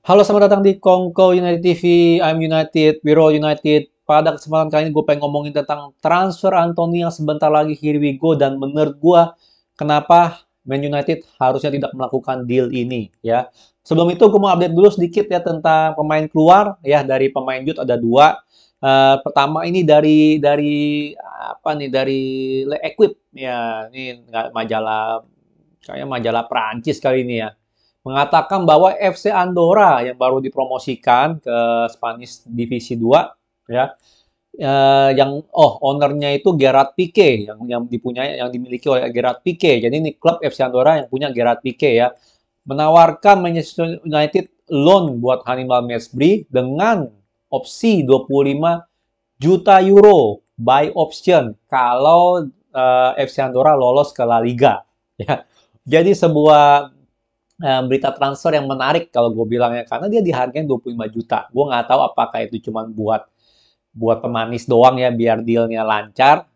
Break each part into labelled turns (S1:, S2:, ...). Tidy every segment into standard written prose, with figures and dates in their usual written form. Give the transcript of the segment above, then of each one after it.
S1: Halo, selamat datang di Kongko United TV. I'm United, we're all United. Pada kesempatan kali ini gue pengen ngomongin tentang transfer Anthony yang sebentar lagi here we go. Dan menurut gue, kenapa Man United harusnya tidak melakukan deal ini ya. Sebelum itu gue mau update dulu sedikit ya tentang pemain keluar ya. Dari pemain youth ada dua. Pertama ini dari apa nih, dari Le Equipe ya. Ini majalah, kayak majalah Prancis kali ini ya, mengatakan bahwa FC Andorra yang baru dipromosikan ke Spanish Divisi 2 ya, yang ownernya itu Gerard Pique, yang dimiliki oleh Gerard Pique. Jadi ini klub FC Andorra yang punya Gerard Pique ya, menawarkan Manchester United loan buat Hannibal Mejbri dengan opsi 25 juta euro buy option kalau FC Andorra lolos ke La Liga ya. Jadi sebuah berita transfer yang menarik kalau gue bilangnya, karena dia dihargain 25 juta. Gue nggak tahu apakah itu cuma buat buat pemanis doang ya biar dealnya lancar.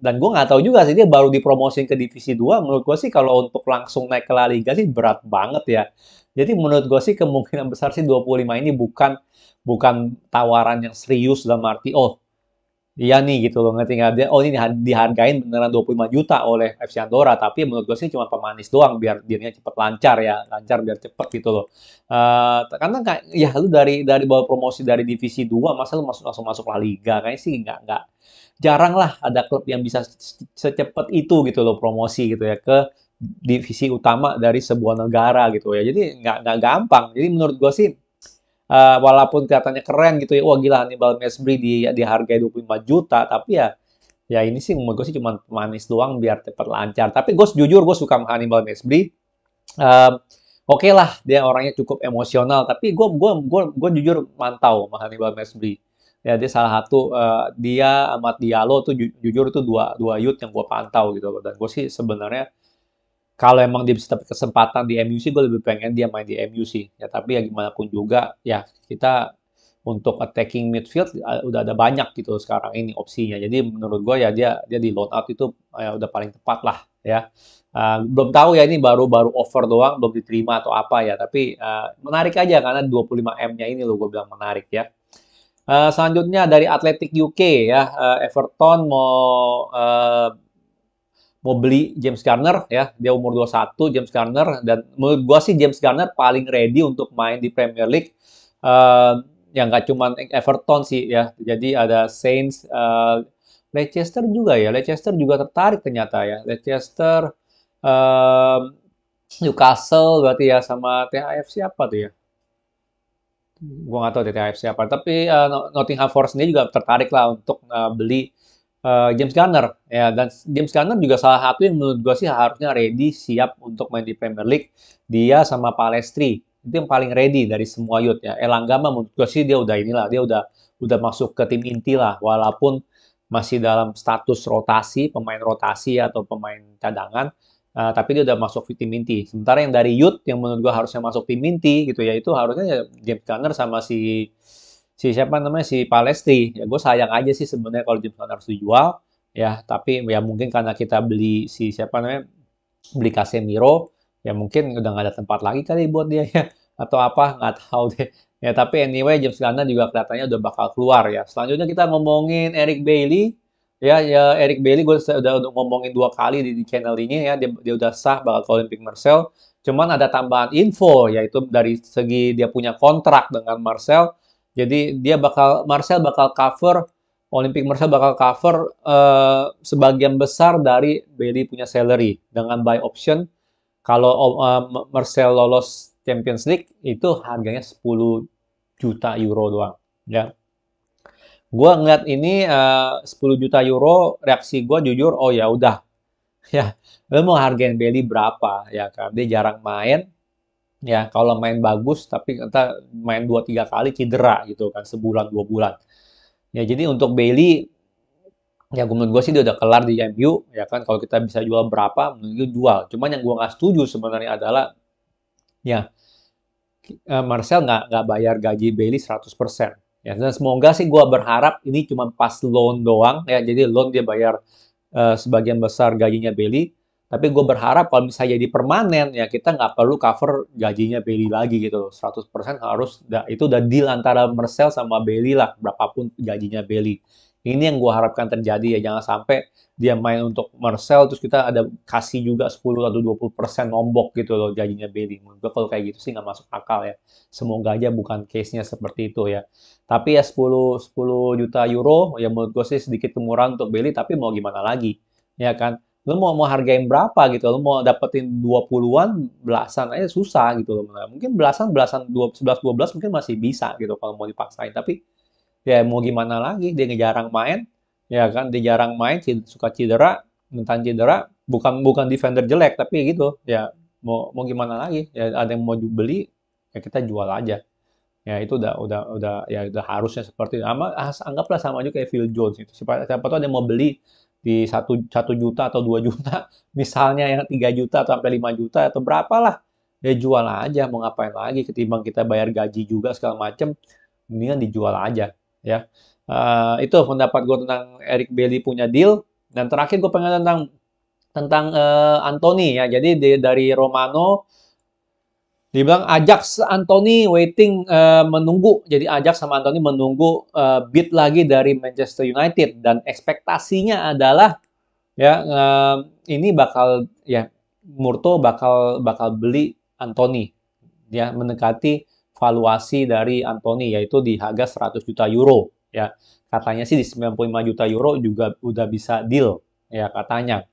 S1: Dan gue nggak tahu juga sih, dia baru dipromosin ke divisi 2. Menurut gue sih kalau untuk langsung naik ke La Liga sih berat banget ya. Jadi menurut gue sih kemungkinan besar sih 25 ini bukan bukan tawaran yang serius dalam arti iya nih gitu loh, ngerti nggak? Dia, ini dihargain beneran 25 juta oleh FC Andorra, tapi menurut gue sih cuma pemanis doang biar dirinya cepet lancar ya, lancar biar cepet gitu loh. Karena kayak ya lu dari bawah promosi dari divisi 2 masa lu langsung masuk La Liga, kayaknya sih nggak, jarang lah ada klub yang bisa secepat itu gitu loh promosi gitu ya ke divisi utama dari sebuah negara gitu ya. Jadi nggak gampang. Jadi menurut gue sih, walaupun kelihatannya keren gitu ya, wah gila Hannibal Mejbri dihargai 25 juta, tapi ya ya ini sih menurut gue sih cuma manis doang biar cepat lancar. Tapi gue jujur gue suka Hannibal Mejbri. Um, Oke lah, dia orangnya cukup emosional, tapi gue jujur mantau sama Hannibal Mejbri. Ya dia salah satu, dia sama Diallo tuh jujur itu dua dua youth yang gue pantau gitu loh. Dan gue sih sebenarnya kalau emang dia bisa dapat kesempatan di MU sih, gue lebih pengen dia main di MU sih. Ya, tapi ya gimana pun juga, ya kita untuk attacking midfield udah ada banyak gitu sekarang ini opsinya. Jadi menurut gue ya dia dia di loan out itu udah paling tepat lah ya. Belum tahu ya, ini baru offer doang, belum diterima atau apa ya. Tapi menarik aja karena 25 M-nya ini loh gue bilang menarik ya. Selanjutnya dari Athletic UK ya, Everton mau beli James Garner ya, dia umur 21 James Garner, dan menurut gua sih James Garner paling ready untuk main di Premier League. Yang nggak cuma Everton sih ya, jadi ada Saints, Leicester juga ya, Leicester juga tertarik ternyata ya, Leicester, uh, Newcastle berarti ya, sama THF siapa tuh ya? Gua nggak tahu THF siapa, tapi Nottingham Forest ini juga tertarik lah untuk beli James Garner ya. Dan James Garner juga salah satu yang menurut gue sih harusnya ready, siap untuk main di Premier League. Dia sama Palestri itu yang paling ready dari semua youth ya. Elanga mah menurut gue sih dia udah inilah, dia udah masuk ke tim inti lah, walaupun masih dalam status rotasi, pemain rotasi atau pemain cadangan. Tapi dia udah masuk tim inti. Sementara yang dari youth yang menurut gua harusnya masuk tim inti gitu ya, itu harusnya ya James Garner sama si si siapa namanya, si Palestri. Ya gue sayang aja sih sebenarnya kalau James Garner harus dijual ya, tapi ya mungkin karena kita beli si siapa namanya, beli Casemiro, ya mungkin udah nggak ada tempat lagi kali buat dia ya, atau apa nggak tahu deh. Ya tapi anyway, James Garner juga kelihatannya udah bakal keluar ya. Selanjutnya kita ngomongin Eric Bailly. Ya, Eric Bailly gue udah ngomongin dua kali di channel ini ya, dia udah sah bakal ke Olympique Marseille. Cuman ada tambahan info, yaitu dari segi dia punya kontrak dengan Marseille. Jadi Marseille bakal cover, Olympique Marseille bakal cover sebagian besar dari Bailly punya salary dengan buy option. Kalau Marseille lolos Champions League itu harganya 10 juta euro doang ya. Gua ngeliat ini 10 juta euro, reaksi gua jujur, oh ya udah ya, lu mau hargain Bailey berapa ya kan, dia jarang main ya. Kalau main bagus tapi kita main 2 3 kali cedera gitu kan, sebulan 2 bulan ya. Jadi untuk Bailey, ya menurut gue sih dia udah kelar di MU ya kan. Kalau kita bisa jual berapa, menurut gue jual. Cuman yang gue nggak setuju sebenarnya adalah ya, Marcel nggak bayar gaji Bailey 100%. Ya, dan semoga sih gue berharap ini cuma pas loan doang ya. Jadi loan dia bayar sebagian besar gajinya Bailey. Tapi gue berharap kalau misalnya jadi permanen, ya kita nggak perlu cover gajinya Bailey lagi gitu. 100% harus, itu udah deal antara Marcel sama Bailey lah, berapapun gajinya Bailey. Ini yang gue harapkan terjadi ya, jangan sampai dia main untuk Marcel, terus kita ada kasih juga 10 atau 20% nombok gitu loh gajinya Bailey. Menurut gue kalau kayak gitu sih nggak masuk akal ya. Semoga aja bukan case-nya seperti itu ya. Tapi ya 10 juta euro, ya menurut gue sih sedikit murah untuk Bailey, tapi mau gimana lagi, ya kan? Lu mau hargain berapa gitu, lu mau dapetin 20-an, belasan aja susah gitu loh. Nah, mungkin belasan, 11, 12 mungkin masih bisa gitu kalau mau dipaksain. Tapi ya mau gimana lagi, dia jarang main, ya kan? Dia jarang main, suka cedera, mentan cedera, bukan defender jelek, tapi gitu, ya mau gimana lagi? Ya ada yang mau beli, ya kita jual aja. Ya itu udah ya udah harusnya seperti itu. Anggaplah sama aja kayak Phil Jones itu. Siapa tahu ada yang mau beli di satu juta atau 2 juta, misalnya yang 3 juta atau sampai 5 juta atau berapa lah. Ya jual aja, mau ngapain lagi ketimbang kita bayar gaji juga segala macem, mendingan dijual aja ya. Itu pendapat gue tentang Eric Bailly punya deal. Dan terakhir gue pengen tentang Anthony ya. Jadi dari Romano dibilang Ajax Anthony waiting, menunggu. Jadi Ajax sama Anthony menunggu bid lagi dari Manchester United dan ekspektasinya adalah ya ini bakal ya Murto bakal beli Anthony ya, mendekati valuasi dari Anthony yaitu di harga 100 juta euro ya. Katanya sih di 95 juta euro juga udah bisa deal ya katanya.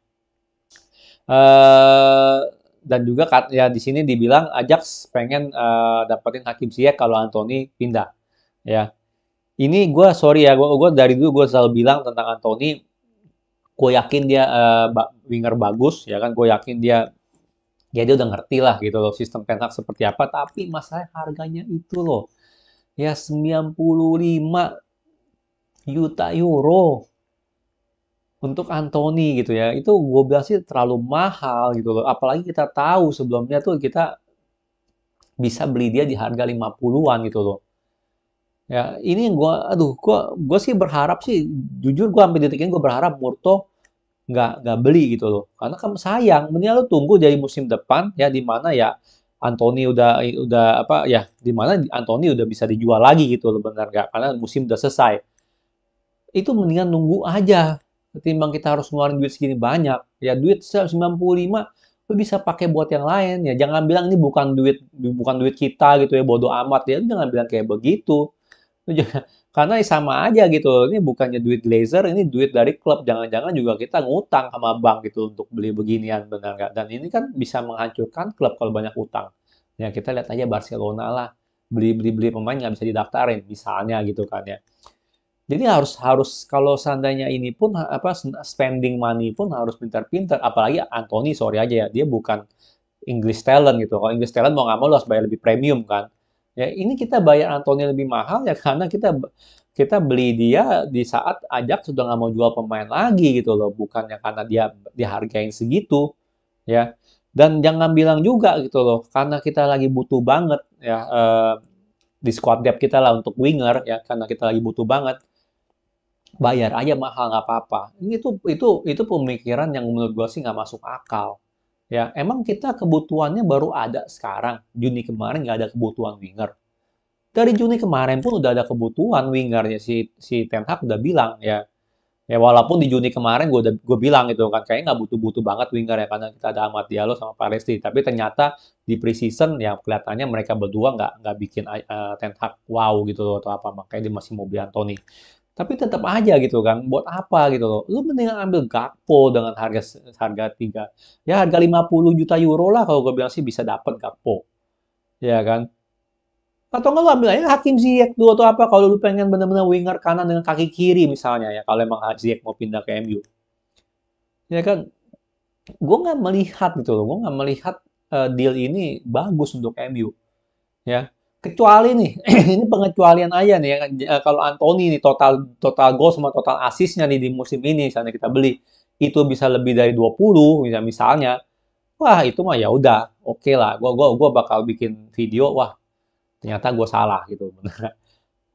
S1: Eh, dan juga ya di sini dibilang Ajax pengen dapetin Hakim Ziyech kalau Anthony pindah. Ya, ini gue sorry ya, gue dari dulu gue selalu bilang tentang Anthony, gue yakin dia winger bagus, ya kan, gue yakin dia udah ngerti lah gitu loh sistem Ten Hag seperti apa. Tapi masalah harganya itu loh, ya 95 juta euro untuk Anthony gitu ya, itu gue bilang sih terlalu mahal gitu loh. Apalagi kita tahu sebelumnya tuh kita bisa beli dia di harga 50-an gitu loh. Ya, ini yang gue sih berharap sih, jujur gue sampai detik ini gue berharap Murto nggak beli gitu loh. Karena kan sayang, mendingan lu tunggu dari musim depan ya, di mana ya Anthony udah apa ya, di mana Anthony udah bisa dijual lagi gitu loh, benar nggak? Karena musim udah selesai. Itu mendingan nunggu aja ketimbang kita harus ngeluarin duit segini banyak. Ya duit 95 lu bisa pakai buat yang lain ya. Jangan bilang ini bukan duit kita gitu ya, bodoh amat ya. Lu jangan bilang kayak begitu. Karena sama aja gitu. Ini bukannya duit Glazer, ini duit dari klub. Jangan-jangan juga kita ngutang sama bank gitu untuk beli beginian, benar nggak? Dan ini kan bisa menghancurkan klub kalau banyak utang. Ya kita lihat aja Barcelona lah, beli pemain nggak bisa didaftarin, misalnya gitu kan ya. Jadi harus harus kalau seandainya ini pun apa spending money pun harus pintar-pintar. Apalagi Anthony, sorry aja ya, dia bukan English talent gitu. Kalau English talent mau nggak mau lo harus bayar lebih premium kan. Ya ini kita bayar Anthony lebih mahal ya karena kita kita beli dia di saat Ajax sudah nggak mau jual pemain lagi gitu loh. Bukannya karena dia dihargain segitu ya. Dan jangan bilang juga gitu loh, karena kita lagi butuh banget ya di squad depth kita lah untuk winger ya, karena kita lagi butuh banget, bayar aja mahal nggak apa-apa. Itu pemikiran yang menurut gue sih nggak masuk akal. Ya, emang kita kebutuhannya baru ada sekarang. Juni kemarin nggak ada kebutuhan winger. Dari Juni kemarin pun udah ada kebutuhan wingernya, si Ten Hag udah bilang ya. Ya walaupun di Juni kemarin gue bilang gitu kan, kayaknya nggak butuh-butuh banget winger ya karena kita ada Ahmad Diallo sama Paresti. Tapi ternyata di preseason ya kelihatannya mereka berdua nggak bikin Ten Hag wow gitu loh atau apa, makanya dia masih mau beli Anthony. Tapi tetap aja gitu kan, buat apa gitu loh. Lu mendingan ambil Gakpo dengan harga harga 3. Ya harga 50 juta euro lah kalau gue bilang sih bisa dapat Gakpo. Ya kan? Atau enggak lu ambil aja Hakim Ziyech dulu atau apa kalau lu pengen bener-bener winger kanan dengan kaki kiri misalnya ya, kalau emang Ziyech mau pindah ke MU. Ya kan? Gue nggak melihat gitu loh, gue nggak melihat deal ini bagus untuk MU. Ya, kecuali nih ini pengecualian aja nih ya kan. Kalau Anthony nih total total gol sama total asisnya nih di musim ini misalnya kita beli itu bisa lebih dari 20 misalnya, wah itu mah ya udah oke lah, gua bakal bikin video, wah ternyata gue salah gitu bener.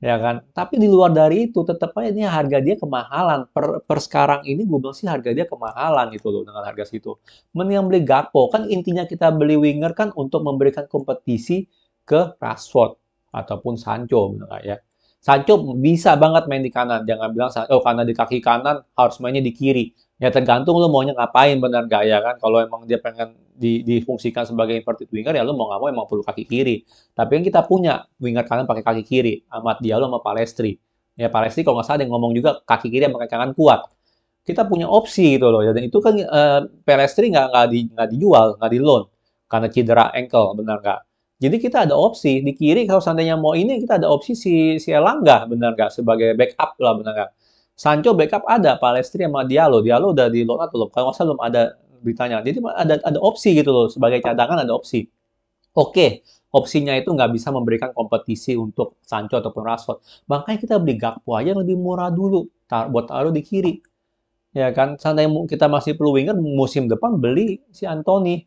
S1: ya kan? Tapi di luar dari itu tetap aja ini harga dia kemahalan. Per sekarang ini gue bilang sih harga dia kemahalan gitu loh dengan harga situ. Mending beli Gakpo. Kan intinya kita beli winger kan untuk memberikan kompetisi ke Rashford ataupun Sancho bener nggak ya. Sancho bisa banget main di kanan. Jangan bilang oh karena di kaki kanan harus mainnya di kiri. Ya tergantung lo maunya ngapain bener gak ya kan. Kalau emang dia pengen difungsikan sebagai inverted winger ya lo mau nggak mau emang perlu kaki kiri. Tapi yang kita punya winger kanan pakai kaki kiri, Amad Diallo sama Palestri. Ya Palestri kalau nggak salah ada yang ngomong juga kaki kiri sama kaki kanan kuat. Kita punya opsi gitu loh. Dan itu kan Palestri nggak dijual, nggak di loan karena cedera ankle, benar nggak? Jadi kita ada opsi di kiri kalau seandainya mau ini kita ada opsi si Elanga, benar nggak? Sebagai backup lah, benar nggak? Sancho backup ada, Palestri sama Diallo. Diallo udah di loan atau belum? Kalau nggak salah belum ada beritanya. Jadi ada opsi gitu loh, sebagai cadangan ada opsi. Oke, opsinya itu nggak bisa memberikan kompetisi untuk Sancho ataupun Rashford. Makanya kita beli Gakpo aja yang lebih murah dulu, buat taruh di kiri. Ya kan, seandainya kita masih perlu winger, musim depan beli si Anthony.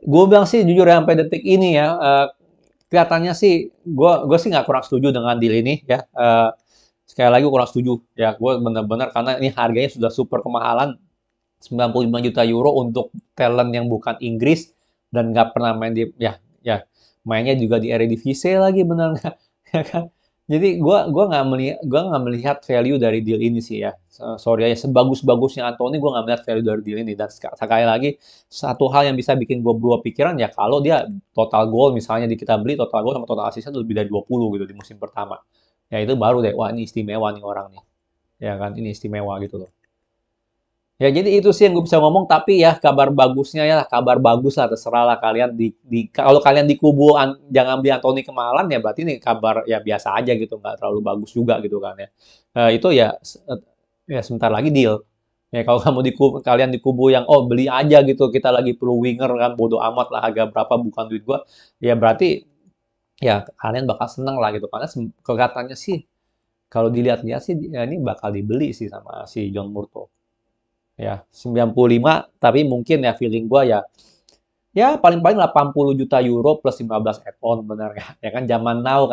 S1: Gue bilang sih jujur ya, sampai detik ini ya, kelihatannya sih, gue sih nggak kurang setuju dengan deal ini ya. Sekali lagi kurang setuju ya, gue benar-benar karena ini harganya sudah super kemahalan, 95 juta euro untuk talent yang bukan Inggris dan nggak pernah main di ya mainnya juga di Eredivisie lagi benar nggak ya kan. Jadi gua nggak melihat value dari deal ini sih ya. Sorry ya, sebagus-bagusnya Anthony gua nggak melihat value dari deal ini. Dan sekali lagi satu hal yang bisa bikin gua berubah pikiran ya kalau dia total goal misalnya di kita beli total goal sama total assist lebih dari 20 gitu di musim pertama. Ya itu baru deh, wah ini istimewa nih orang nih. Ya kan, ini istimewa gitu loh. Ya, jadi itu sih yang gue bisa ngomong. Tapi ya kabar bagusnya ya kabar bagus lah. Terserah lah kalian kalau kalian di kubu jangan beli Anthony kemahalan ya berarti ini kabar ya biasa aja gitu, nggak terlalu bagus juga gitu kan ya. Itu ya ya sebentar lagi deal. Ya kalau kamu kalian di kubu yang oh beli aja gitu kita lagi perlu winger kan bodo amat lah harga berapa bukan duit gua. Ya berarti ya kalian bakal seneng lah gitu karena kelihatannya sih kalau dilihat-lihat sih ya ini bakal dibeli sih sama si John Murtough ya 95 tapi mungkin ya feeling gua ya paling-paling 80 juta euro plus 15 add-on benar nggak ya kan zaman now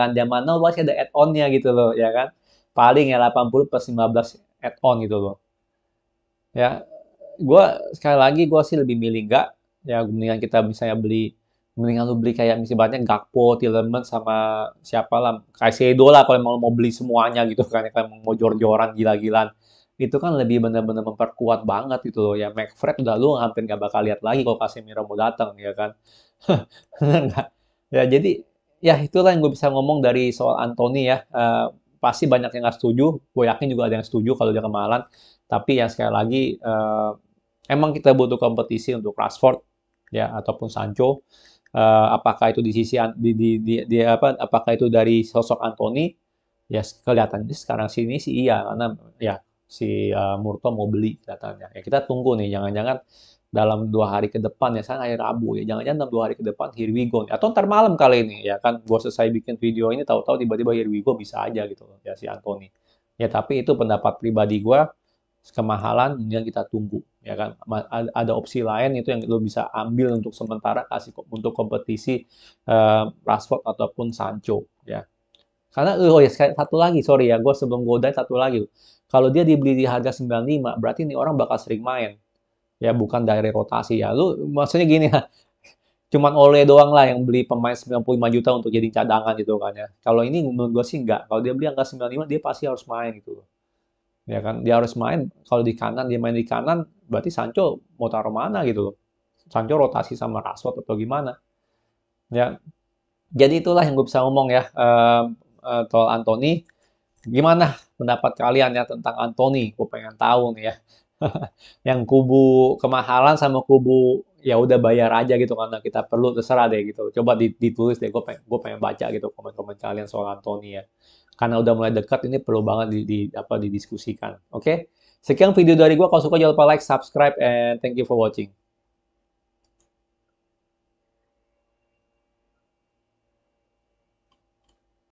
S1: pasti ada add-onnya gitu loh ya kan paling ya 80 plus 15 add-on gitu loh ya gua sekali lagi gua sih lebih milih nggak ya mendingan kita misalnya mendingan lu beli kayak misalnya Gakpo, Tielemans sama siapa lah Caicedo lah kalau mau beli semuanya gitu kan ya kalau mau jor-joran gila-gilaan itu kan lebih benar-benar memperkuat banget gitu loh ya McFred udah lu hampir nggak bakal lihat lagi kalau Casemiro mau datang ya kan. Bener nggak? Ya jadi ya itulah yang gue bisa ngomong dari soal Anthony ya. Pasti banyak yang nggak setuju, gue yakin juga ada yang setuju kalau dia kemahalan. Tapi yang sekali lagi emang kita butuh kompetisi untuk Rashford ya ataupun Sancho. Apakah itu di sisi di apa? Apakah itu dari sosok Anthony? Ya kelihatannya sekarang sini sih iya karena ya si Murto mau beli kelihatannya. Ya kita tunggu nih, jangan-jangan dalam 2 hari ke depan ya, sekarang hari Rabu ya, jangan-jangan dalam 2 hari ke depan here we go. Atau ntar malam kali ini ya kan, gue selesai bikin video ini tahu-tahu tiba-tiba here we go bisa aja gitu loh, ya si Anthony. Ya tapi itu pendapat pribadi gue, kemahalan yang kita tunggu ya kan. Ada opsi lain itu yang lo bisa ambil untuk sementara kasih untuk kompetisi Rashford ataupun Sancho ya. Karena oh ya satu lagi sorry ya, gue sebelum gue udah satu lagi. Kalau dia dibeli di harga 95, berarti ini orang bakal sering main. Ya bukan dari rotasi ya. Lu maksudnya gini ya, cuman Ole doang lah yang beli pemain 95 juta untuk jadi cadangan gitu kan ya. Kalau ini menurut gue sih enggak. Kalau dia beli angka 95 dia pasti harus main gitu loh. Ya kan, dia harus main. Kalau di kanan dia main di kanan, berarti Sancho mau taruh mana gitu loh. Sancho rotasi sama Rashford atau gimana. Ya, jadi itulah yang gue bisa ngomong ya. Soal Anthony. Gimana pendapat kalian ya tentang Anthony? Gue pengen tahu nih ya. Yang kubu kemahalan sama kubu ya udah bayar aja gitu karena kita perlu terserah deh gitu. Coba ditulis deh, gue pengen baca gitu komen-komen kalian soal Anthony ya. Karena udah mulai dekat ini perlu banget didiskusikan. Oke? Sekian video dari gue. Kalau suka jangan lupa like, subscribe, and thank you for watching.